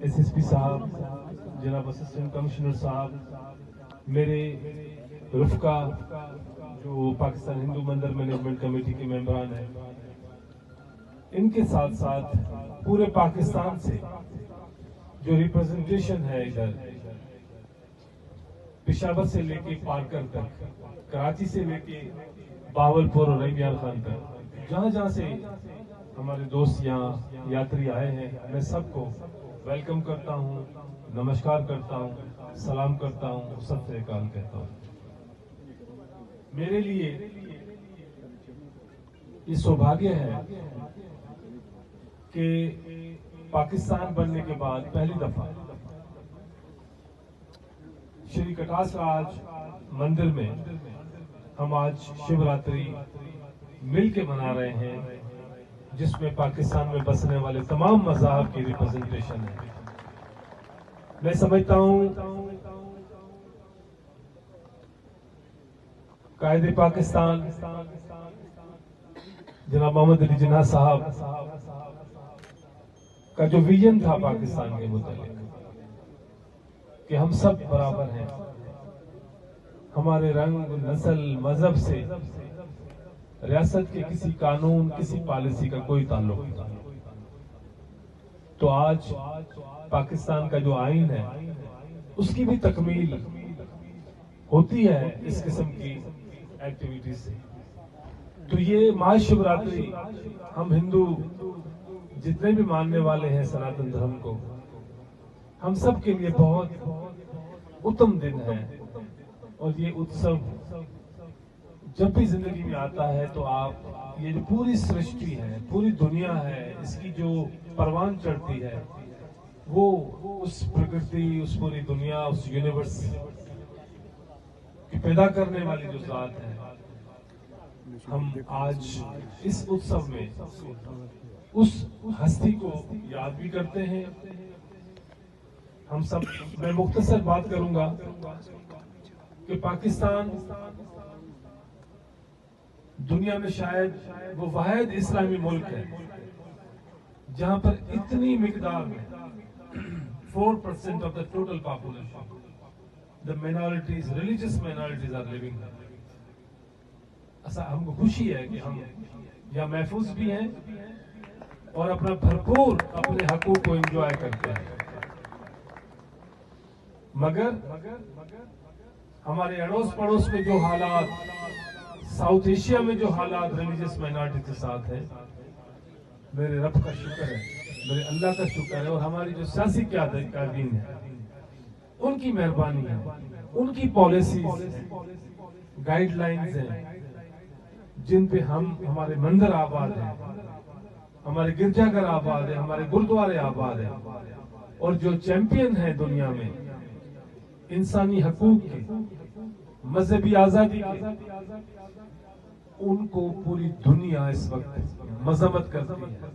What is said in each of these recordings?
SSP साहब, जनाब assistant commissioner साहब, मेरे रुफका जो पाकिस्तान हिंदू मंदिर मैनेजमेंट कमेटी के मेंबरान हैं, इनके साथ साथ पूरे पाकिस्तान से जो रिप्रेजेंटेशन है इधर पेशावर से लेके पारकर तक, कराची से लेके बावलपुर और रैयान खान तक, जहां जहां से हमारे दोस्त यहाँ यात्री आए हैं, मैं सबको वेलकम करता हूँ, नमस्कार करता हूँ, सलाम करता हूँ, सत श्री अकाल कहता हूँ। मेरे लिए ये सौभाग्य है कि पाकिस्तान बनने के बाद पहली दफा श्री कटास राज मंदिर में हम आज शिवरात्रि मिल के मना रहे हैं, जिसमें पाकिस्तान में बसने वाले तमाम मज़हब की रिप्रेजेंटेशन है। मैं समझता हूं कायदे पाकिस्तान जनाब मोहम्मद अली जिन्ना साहब का जो विजन था पाकिस्तान के मुताबिक कि हम सब बराबर हैं, हमारे रंग, नस्ल, मजहब से रियासत के किसी कानून, किसी पॉलिसी का कोई ताल्लुक नहीं। तो आज पाकिस्तान का जो आईन है उसकी भी तकमील होती है इस किस्म की एक्टिविटीज से। तो ये महाशिवरात्रि हम हिंदू जितने भी मानने वाले हैं सनातन धर्म को, हम सब के लिए बहुत उत्तम दिन है। और ये उत्सव जब भी जिंदगी में आता है तो आप ये जो पूरी सृष्टि है, पूरी दुनिया है, इसकी जो परवान चढ़ती है, वो उस प्रकृति, उस पूरी दुनिया, उस यूनिवर्स की पैदा करने वाली जो जात है, हम आज इस उत्सव में उस हस्ती को याद भी करते हैं। हम सब, मैं मुख्तसर बात करूंगा कि पाकिस्तान दुनिया में शायद वो वाहिद इस्लामी मुल्क है जहां पर इतनी मिकदार में 4% of the total population, the minorities, religious minorities are living. ऐसा हमको खुशी है कि हम यहाँ महफूज भी हैं और अपना भरपूर अपने हकूक को एंजॉय करते हैं। मगर हमारे अड़ोस पड़ोस में जो हालात, साउथ एशिया में जो हालात रिलीजियस माइनॉरिटी के साथ है, मेरे रब का शुक्र है, मेरे अल्लाह का शुक्र है और हमारी जो सियासी कायदीन है उनकी मेहरबानी है, उनकी पॉलिसीज, गाइडलाइंस हैं जिन पे हम, हमारे मंदिर आबाद हैं, हमारे गिरजाघर आबाद है, हमारे गुरुद्वारे आबाद है। और जो चैंपियन है दुनिया में इंसानी हकूक के, मजहबी आजादी के, उनको पूरी दुनिया इस वक्त मजम्मत करती है।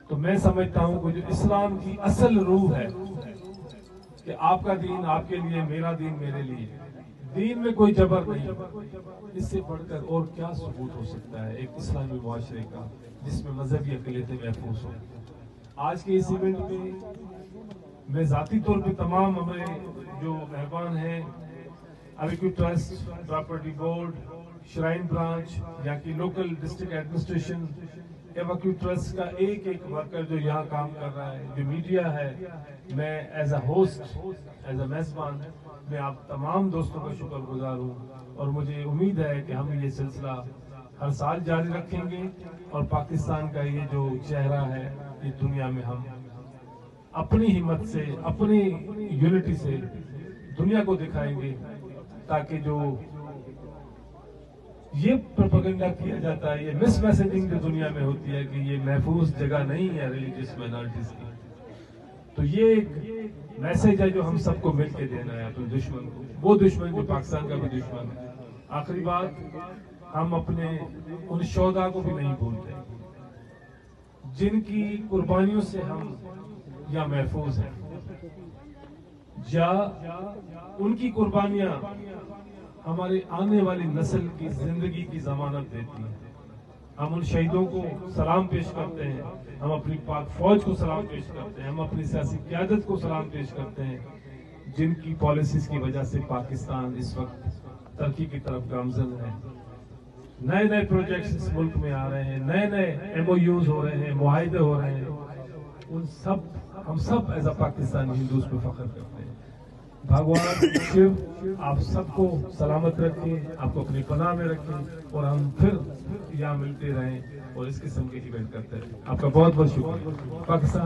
तो मैं समझता हूं कि जो इस्लाम की असल रूह है कि आपका दीन आपके लिए, मेरा दीन मेरे लिए, दीन में कोई जबर नहीं, इससे बढ़कर और क्या सबूत हो सकता है एक इस्लामी मुआशरे का जिसमें मजहबी अक़लियतें महफूज हो। आज के इस इवेंट में मैं जाती तौर पे तमाम हमारे जो मेहमान हैं, evacuee trust, property board, shrine branch, यहाँ की local district administration, evacuee trust का एक एक वर्कर जो यहाँ काम कर रहा है, जो मीडिया है, मैं as a host, as a मेजबान, मैं आप तमाम दोस्तों का शुक्रगुजार हूँ। और मुझे उम्मीद है कि हम ये सिलसिला हर साल जारी रखेंगे और पाकिस्तान का ये जो चेहरा है ये दुनिया में हम अपनी हिम्मत से, अपनी यूनिटी से दुनिया को दिखाएंगे, ताकि जो ये प्रोपेगेंडा किया जाता है, ये मिस मैसेजिंग जो दुनिया में होती है कि ये महफूज जगह नहीं है रिलीजियस माइनॉरिटीज की, तो ये एक मैसेज है जो हम सबको मिलकर देना है अपने दुश्मन को, वो दुश्मन जो पाकिस्तान का भी दुश्मन है। आखिरी बात, हम अपने उन शोधा को भी नहीं भूलते जिनकी कुर्बानियों से हम यहाँ महफूज हैं, या उनकी कुर्बानियां हमारी आने वाली नस्ल की जिंदगी की जमानत देती है। हम उन शहीदों को सलाम पेश करते हैं, हम अपनी पाक फौज को सलाम पेश करते हैं, हम अपनी सियासी क़यादत को सलाम पेश करते हैं, जिनकी पॉलिसीज की वजह से पाकिस्तान इस वक्त तरक्की की तरफ गामजन है। नए नए प्रोजेक्ट्स इस मुल्क में आ रहे हैं, नए नए MOUs हो रहे हैं, मुआहिदे हो रहे हैं। हम सब एज अ पाकिस्तानी हिंदूज पे फख्र करते हैं। भगवान शिव आप सबको सलामत रखे, आपको अपनी पनाह में रखे और हम फिर यहाँ मिलते रहें और इस किस्म के इवेंट करते रहें। आपका बहुत बहुत शुक्रिया। पाकिस्तान